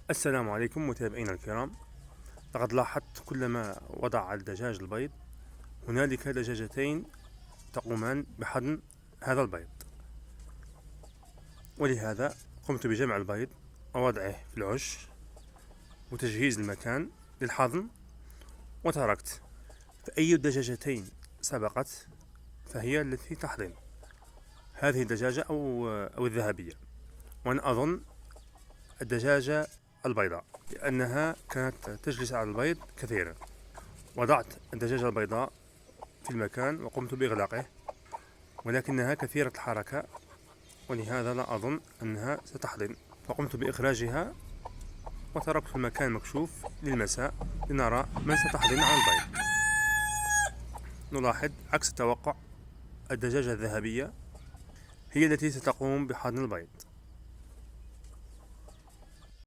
السلام عليكم متابعينا الكرام. لقد لاحظت كلما وضع الدجاج البيض هنالك دجاجتين تقومان بحضن هذا البيض، ولهذا قمت بجمع البيض ووضعه في العش وتجهيز المكان للحضن، وتركت فأي الدجاجتين سبقت فهي التي تحضن، هذه الدجاجة أو الذهبية، وأنا أظن الدجاجة البيضاء لأنها كانت تجلس على البيض كثيرا. وضعت الدجاجة البيضاء في المكان وقمت بإغلاقه، ولكنها كثيرة الحركة ولهذا لا أظن أنها ستحضن، فقمت بإخراجها وتركت المكان مكشوف للمساء لنرى من ستحضن على البيض. نلاحظ عكس التوقع، الدجاجة الذهبية هي التي ستقوم بحضن البيض.